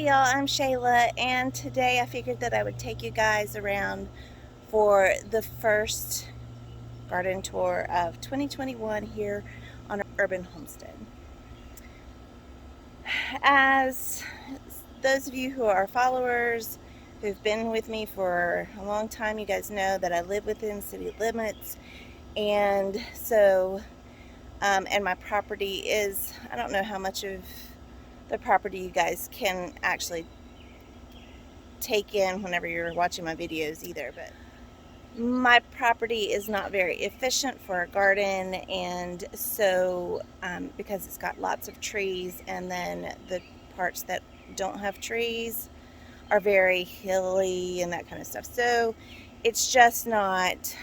y'all, I'm Shayla, and today I figured that I would take you guys around for the first garden tour of 2021 here on Urban Homestead. As those of you who are followers, who've been with me for a long time, you guys know that I live within city limits, and and my property is, I don't know how much of the property you guys can actually take in whenever you're watching my videos either, but my property is not very efficient for a garden, and so because it's got lots of trees, and then the parts that don't have trees are very hilly and that kind of stuff, so it's just not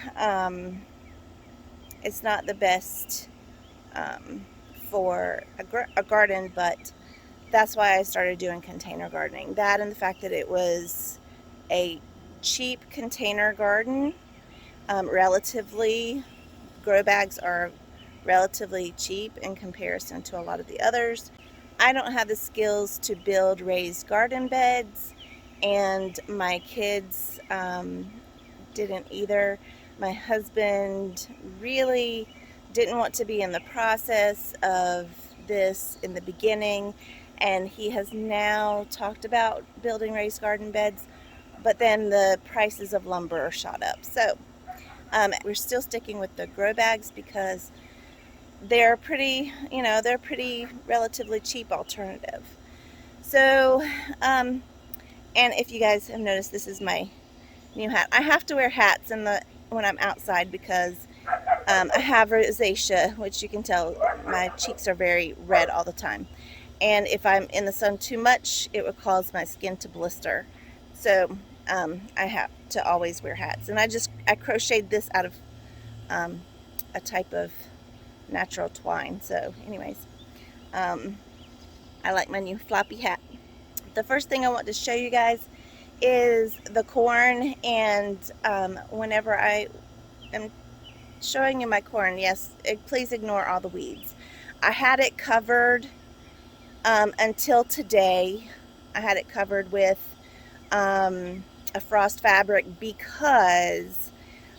it's not the best for a garden. But that's why I started doing container gardening. That and the fact that it was a cheap container garden. Relatively, grow bags are relatively cheap in comparison to a lot of the others. I don't have the skills to build raised garden beds, and my kids didn't either. My husband really didn't want to be in the process of this in the beginning, and he has now talked about building raised garden beds, but then the prices of lumber shot up. So we're still sticking with the grow bags because they're pretty, they're pretty relatively cheap alternative. So, and if you guys have noticed, this is my new hat. I have to wear hats when I'm outside because I have rosacea, which you can tell my cheeks are very red all the time. And if I'm in the sun too much, it would cause my skin to blister. So I have to always wear hats. And I crocheted this out of a type of natural twine. So anyways, I like my new floppy hat. The first thing I want to show you guys is the corn, and whenever I am showing you my corn, yes, please ignore all the weeds. I had it covered until today. I had it covered with a frost fabric because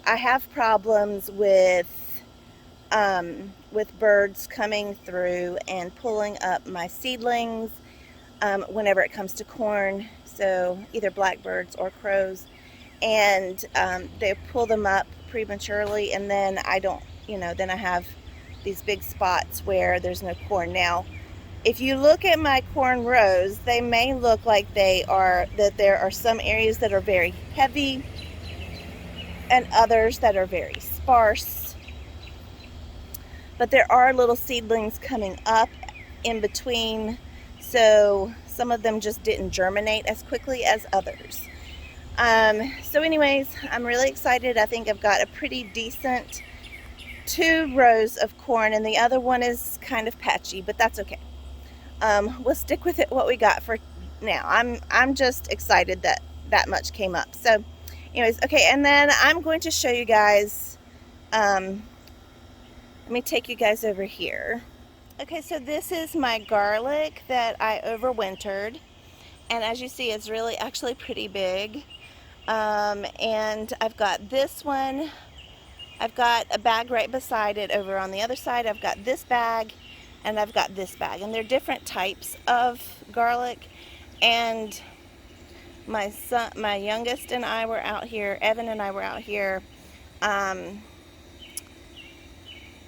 I have problems with birds coming through and pulling up my seedlings whenever it comes to corn. So either blackbirds or crows, and they pull them up prematurely, and then I don't, then I have these big spots where there's no corn. Now, if you look at my corn rows, they may look like that there are some areas that are very heavy and others that are very sparse. But there are little seedlings coming up in between, so some of them just didn't germinate as quickly as others. So anyways, I'm really excited. I think I've got a pretty decent 2 rows of corn, and the other one is kind of patchy, but that's okay. We'll stick with what we got for now. I'm just excited that that much came up. So anyways, okay, and then I'm going to show you guys, let me take you guys over here. Okay, so this is my garlic that I overwintered, and as you see, it's really actually pretty big. And I've got this one. I've got a bag right beside it. Over on the other side, I've got this bag, and I've got this bag, and they're different types of garlic. And my youngest and I were out here, Evan and I were out here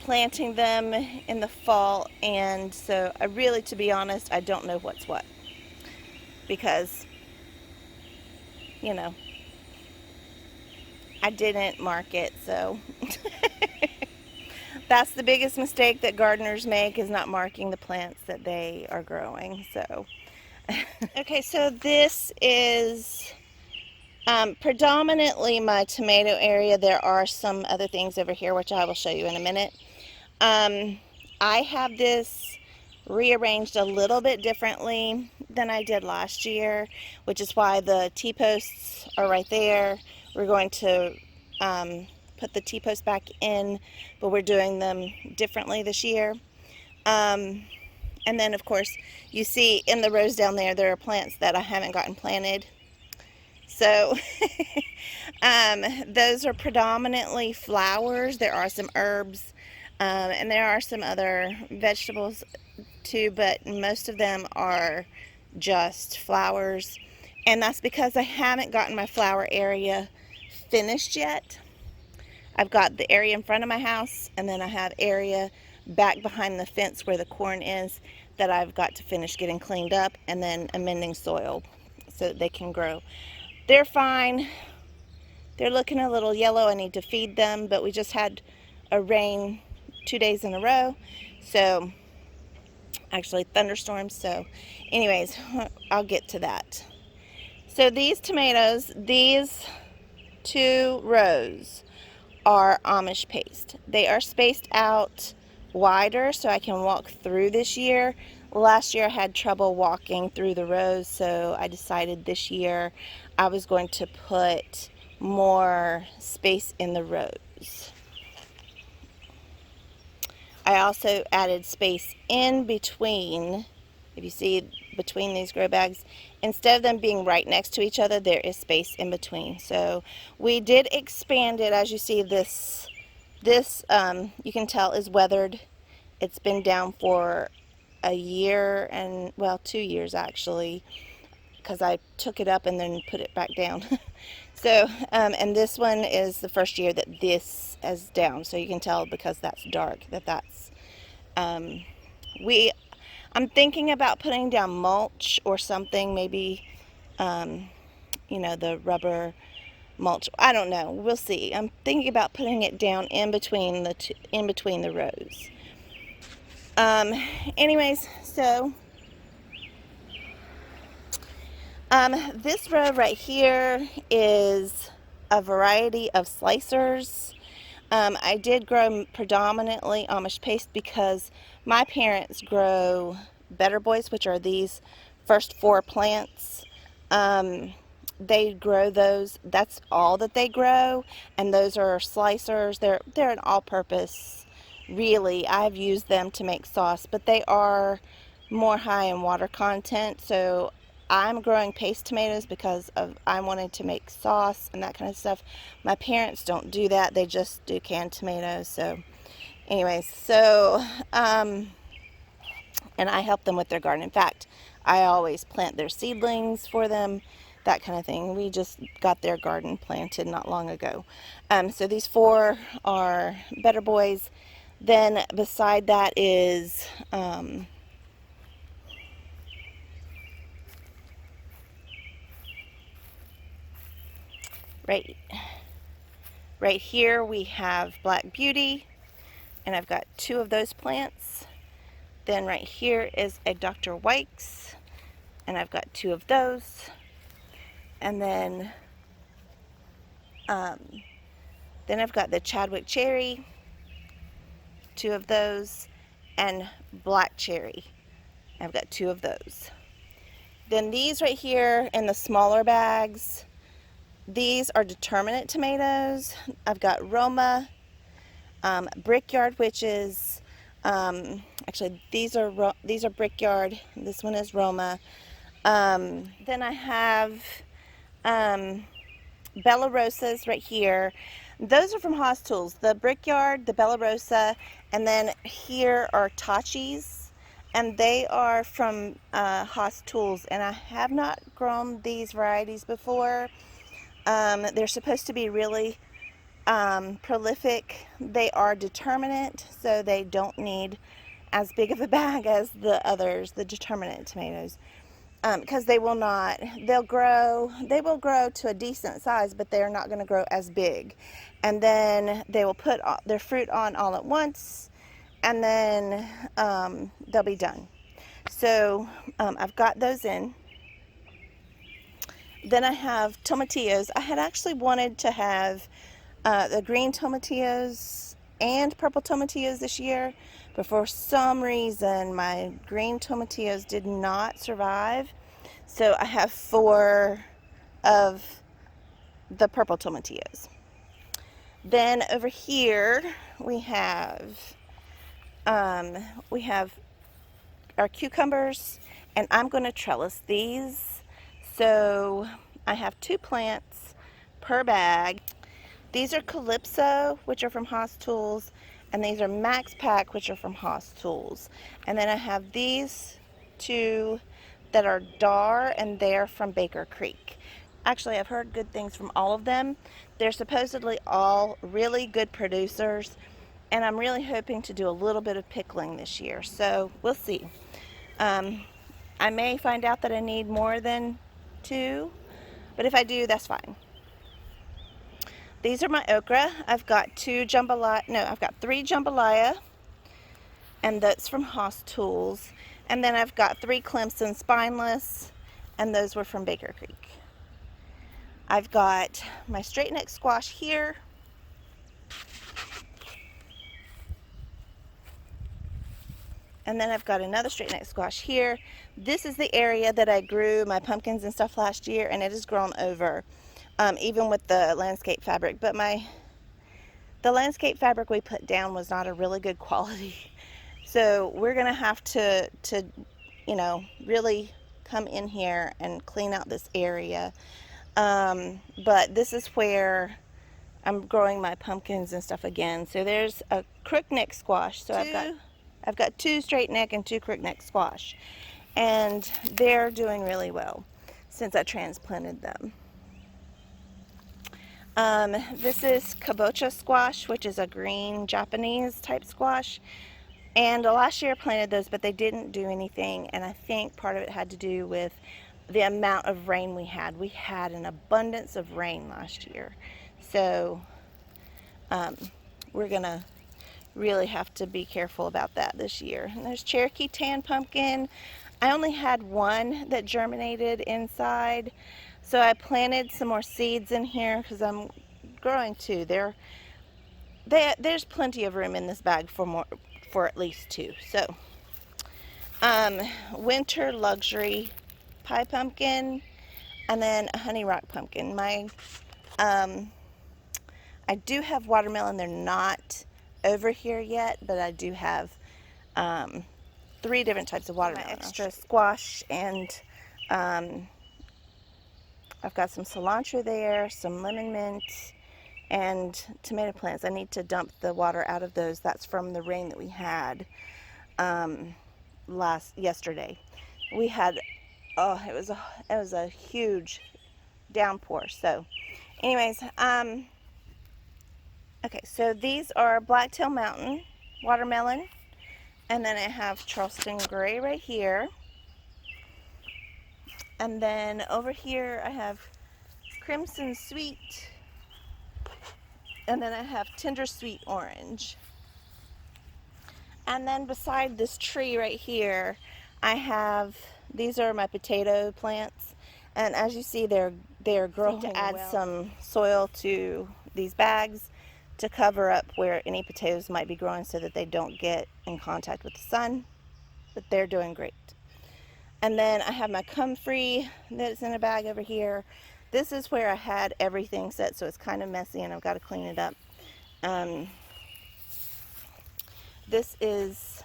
planting them in the fall, and so I really, to be honest, I don't know what's what, because I didn't mark it. So that's the biggest mistake that gardeners make, is not marking the plants that they are growing. So okay, so this is predominantly my tomato area. There are some other things over here which I will show you in a minute. I have this rearranged a little bit differently than I did last year, which is why the T-posts are right there. We're going to put the T-posts back in, but we're doing them differently this year. And then, of course, you see in the rows down there, there are plants that I haven't gotten planted. So those are predominantly flowers. There are some herbs, and there are some other vegetables too, but most of them are just flowers. And that's because I haven't gotten my flower area finished yet. I've got the area in front of my house, and then I have area back behind the fence where the corn is that I've got to finish getting cleaned up, and then amending soil so that they can grow. They're fine. They're looking a little yellow. I need to feed them, but we just had a rain 2 days in a row, so actually thunderstorms. So anyways, I'll get to that. So these tomatoes, these 2 rows are Amish paste. They are spaced out wider so I can walk through this year. Last year I had trouble walking through the rows, so I decided this year I was going to put more space in the rows. I also added space in between. If you see between these grow bags, instead of them being right next to each other, there is space in between. So we did expand it. As you see, this you can tell is weathered. It's been down for a year and, well, 2 years actually, because I took it up and then put it back down. So and this one is the first year that this is down, so you can tell because that's dark that's I'm thinking about putting down mulch or something, maybe you know, the rubber mulch. I don't know. We'll see. I'm thinking about putting it down in between the rows. Anyways, so this row right here is a variety of slicers. I did grow predominantly Amish paste because my parents grow Better Boys, which are these first 4 plants. They grow those. That's all that they grow, and those are slicers. They're an all-purpose. Really, I've used them to make sauce, but they are more high in water content. So I'm growing paste tomatoes because I wanted to make sauce and that kind of stuff. My parents don't do that. They just do canned tomatoes. So anyways, so and I help them with their garden. In fact, I always plant their seedlings for them, that kind of thing. We just got their garden planted not long ago. So these 4 are Better Boys. Then beside that is right here we have Black Beauty, and I've got 2 of those plants. Then right here is a Dr. Wykes, and I've got 2 of those. And then I've got the Chadwick Cherry, 2 of those, and Black Cherry. I've got 2 of those. Then these right here in the smaller bags, these are determinate tomatoes. I've got Roma, Brickyard, which is actually these are Brickyard. This one is Roma. Then I have Bella Rosas right here. Those are from Haas Tools. The Brickyard, the Bella Rosa, and then here are Tachis, and they are from Haas Tools. And I have not grown these varieties before. They're supposed to be really prolific. They are determinate, so they don't need as big of a bag as the others, the determinate tomatoes. Because they will grow to a decent size, but they're not going to grow as big. And then they will put their fruit on all at once, and then they'll be done. So I've got those in. Then I have tomatillos. I had actually wanted to have the green tomatillos and purple tomatillos this year, but for some reason my green tomatillos did not survive, so I have 4 of the purple tomatillos. Then over here we have are cucumbers, and I'm going to trellis these. So I have 2 plants per bag. These are Calypso, which are from Haas Tools, and these are Max Pack, which are from Haas Tools. And then I have these 2 that are Dar, and they're from Baker Creek. Actually, I've heard good things from all of them. They're supposedly all really good producers, and I'm really hoping to do a little bit of pickling this year, so we'll see. I may find out that I need more than 2, but if I do, that's fine. These are my okra. I've got 3 jambalaya, and that's from Haas Tools. And then I've got 3 Clemson spineless, and those were from Baker Creek. I've got my straight neck squash here. And then I've got another straight neck squash here. This is the area that I grew my pumpkins and stuff last year, and it has grown over, even with the landscape fabric. But the landscape fabric we put down was not a really good quality. So we're gonna have to really come in here and clean out this area. But this is where I'm growing my pumpkins and stuff again. So there's a crook neck squash. So I've got 2 straight neck and 2 crook neck squash, and they're doing really well since I transplanted them. This is kabocha squash, which is a green Japanese type squash, and last year I planted those, but they didn't do anything, and I think part of it had to do with the amount of rain we had. We had an abundance of rain last year, so we're gonna really have to be careful about that this year. And there's Cherokee tan pumpkin. I only had 1 that germinated inside, so I planted some more seeds in here because I'm growing 2. There's plenty of room in this bag for at least 2. So winter luxury pie pumpkin, and then a honey rock pumpkin. I do have watermelon. They're not over here yet, but I do have 3 different types of watermelon. My extra squash, and I've got some cilantro there, some lemon mint, and tomato plants. I need to dump the water out of those. That's from the rain that we had yesterday. We had it was a huge downpour. So anyways, okay, so these are Blacktail Mountain watermelon, and then I have Charleston Gray right here, and then over here I have Crimson Sweet, and then I have Tender Sweet Orange. And then beside this tree right here, these are my potato plants, and as you see, they're growing. To add some soil to these bags to cover up where any potatoes might be growing so that they don't get in contact with the sun, but they're doing great. And then I have my comfrey that's in a bag over here. This is where I had everything set, so it's kind of messy and I've got to clean it up. This is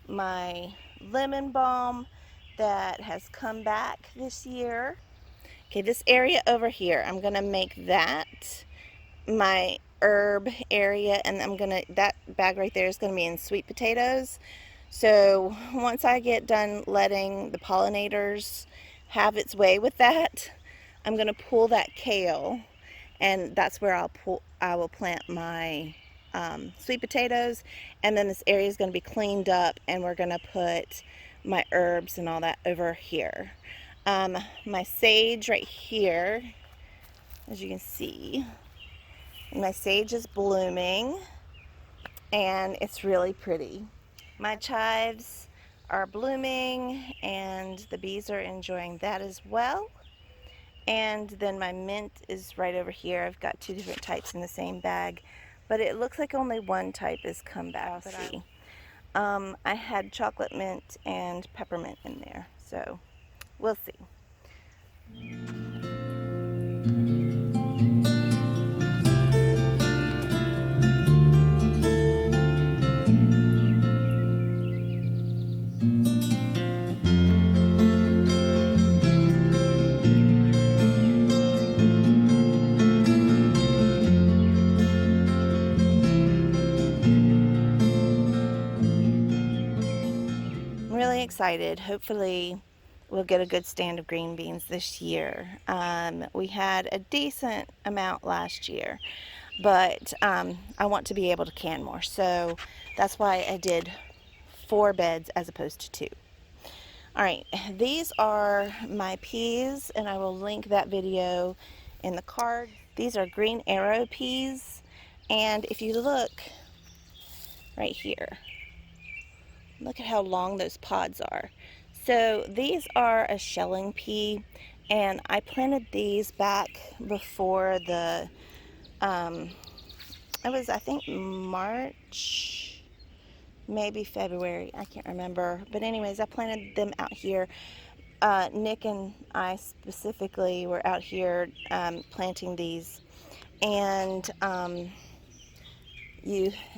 my lemon balm that has come back this year. Okay, this area over here, I'm gonna make that my herb area, and that bag right there is gonna be in sweet potatoes. So once I get done letting the pollinators have its way with that, I'm gonna pull that kale, and that's where I will plant my sweet potatoes, and then this area is going to be cleaned up, and we're going to put my herbs and all that over here. My sage right here, as you can see, my sage is blooming, and it's really pretty. My chives are blooming, and the bees are enjoying that as well. And then my mint is right over here. I've got 2 different types in the same bag, but it looks like only 1 type has come back. I had chocolate mint and peppermint in there, so we'll see. really excited. Hopefully we'll get a good stand of green beans this year. We had a decent amount last year, but I want to be able to can more. So that's why I did 4 beds as opposed to 2. All right, these are my peas, and I will link that video in the card. These are green arrow peas, and if you look right here, look at how long those pods are. So these are a shelling pea, and I planted these back before the, it was I think March, maybe February, I can't remember. But anyways, I planted them out here. Nick and I specifically were out here planting these, and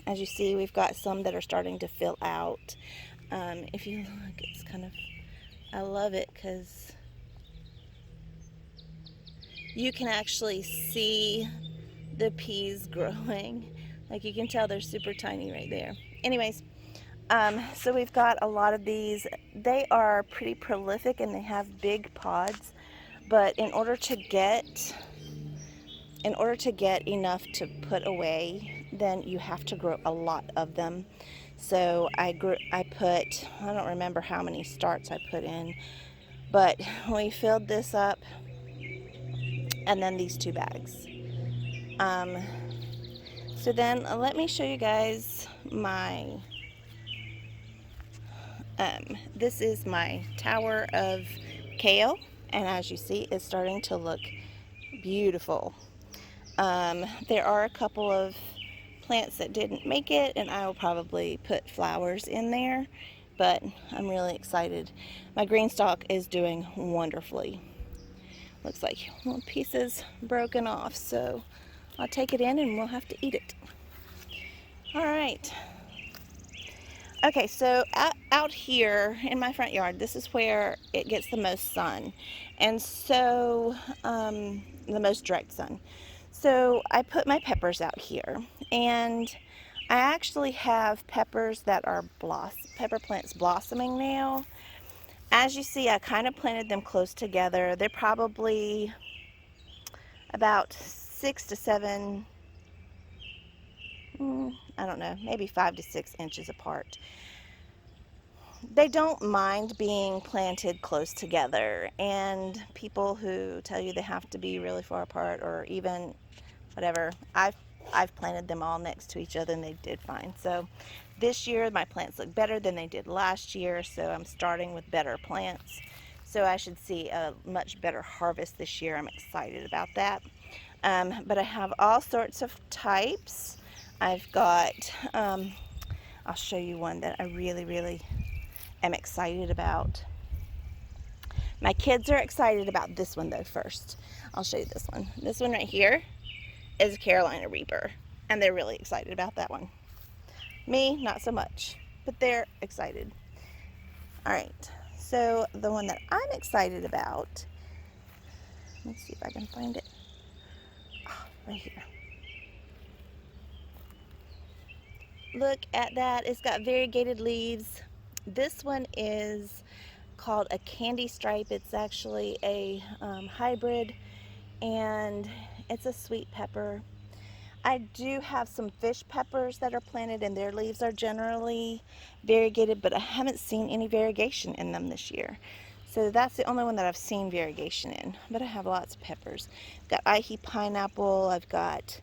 as you see, we've got some that are starting to fill out. If you look, it's kind of, I love it because you can actually see the peas growing. Like, you can tell they're super tiny right there. Anyways, so we've got a lot of these. They are pretty prolific and they have big pods, but in order to get enough to put away, then you have to grow a lot of them. So I don't remember how many starts I put in, but we filled this up, and then these 2 bags. So then let me show you guys my, this is my tower of kale, and as you see, it's starting to look beautiful. There are a couple of plants that didn't make it, and I will probably put flowers in there, but I'm really excited. My green stalk is doing wonderfully. Looks like one piece is broken off, so I'll take it in and we'll have to eat it. All right. Okay, so out here in my front yard, this is where it gets the most sun, and so the most direct sun. So I put my peppers out here, and I actually have peppers that are pepper plants blossoming now. As you see, I kind of planted them close together. They're probably about 6 to 7, I don't know, maybe 5 to 6 inches apart. They don't mind being planted close together, and people who tell you they have to be really far apart, or even whatever, I've planted them all next to each other and they did fine. So this year my plants look better than they did last year, so I'm starting with better plants. So I should see a much better harvest this year. I'm excited about that. But I have all sorts of types. I've got, I'll show you one that I really am excited about. My kids are excited about this one though first. I'll show you this one. This one right here is a Carolina Reaper, and they're really excited about that one. Me, not so much, but they're excited. All right, so the one that I'm excited about, let me see if I can find it. Oh, right here. Look at that, it's got variegated leaves. This one is called a candy stripe. It's actually a hybrid, and it's a sweet pepper. I do have some fish peppers that are planted, and their leaves are generally variegated, but I haven't seen any variegation in them this year. So that's the only one that I've seen variegation in, but I have lots of peppers. I've got Aihi pineapple, I've got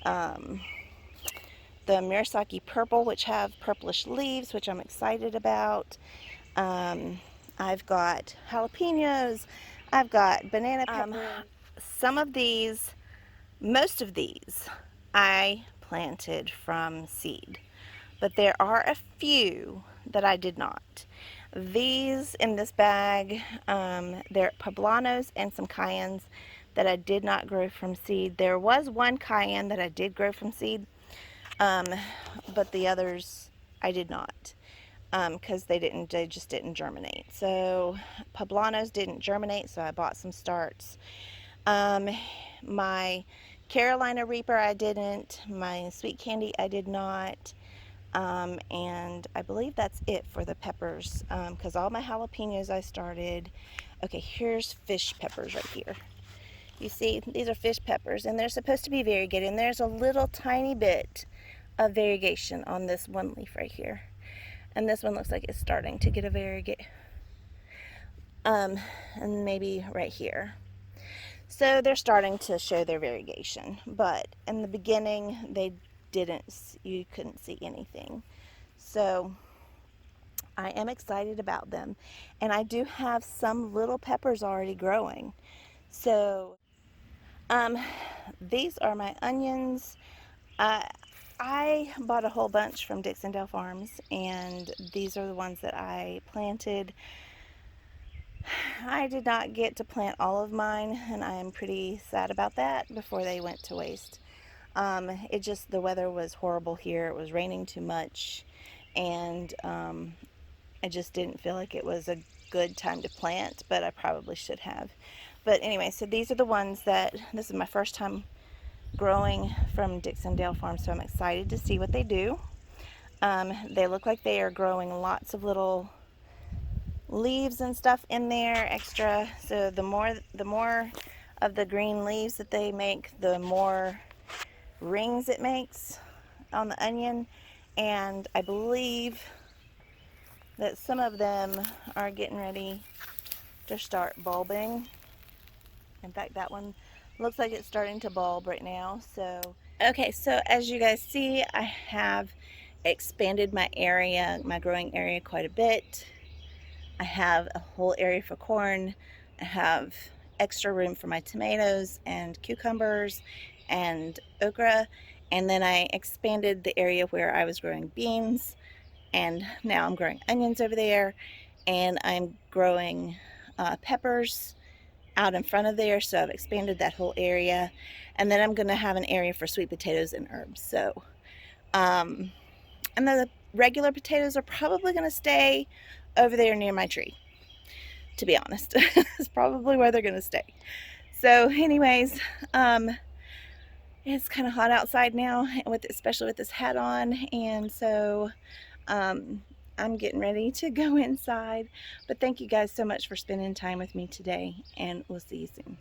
the Murasaki purple, which have purplish leaves, which I'm excited about. I've got jalapenos, I've got banana pepper. Some of these, most of these, I planted from seed, but there are a few that I did not. These in this bag, they're poblanos and some cayennes that I did not grow from seed. There was one cayenne that I did grow from seed, but the others I did not, because they just didn't germinate. So poblanos didn't germinate, so I bought some starts. My Carolina Reaper I didn't, my sweet candy I did not, And I believe that's it for the peppers, because all my jalapenos I started. Okay, here's fish peppers right here. You see, these are fish peppers, and they're supposed to be variegated, and there's a little tiny bit of variegation on this one leaf right here. And this one looks like it's starting to get a variegate. And maybe right here. So they're starting to show their variegation, but in the beginning they didn't, you couldn't see anything. So I am excited about them, and I do have some little peppers already growing. So um, these are my onions. I bought a whole bunch from Dixondale Farms, and these are the ones that I planted. I did not get to plant all of mine, and I am pretty sad about that before they went to waste. It just, the weather was horrible here. It was raining too much, and I just didn't feel like it was a good time to plant, but I probably should have. But anyway, so these are the ones that, this is my first time growing from Dixondale Farm, so I'm excited to see what they do. They look like they are growing lots of little leaves and stuff in there extra, so the more of the green leaves that they make, the more rings it makes on the onion. And I believe that some of them are getting ready to start bulbing. In fact, that one looks like it's starting to bulb right now. So okay, so as you guys see, I have expanded my area, my growing area, quite a bit. I have a whole area for corn. I have extra room for my tomatoes and cucumbers and okra. And then I expanded the area where I was growing beans, and now I'm growing onions over there, and I'm growing peppers out in front of there. So I've expanded that whole area, and then I'm going to have an area for sweet potatoes and herbs. So and then the regular potatoes are probably going to stay over there near my tree, to be honest. It's probably where they're going to stay. So anyways, it's kind of hot outside now, especially with this hat on, and so I'm getting ready to go inside. But thank you guys so much for spending time with me today, and we'll see you soon.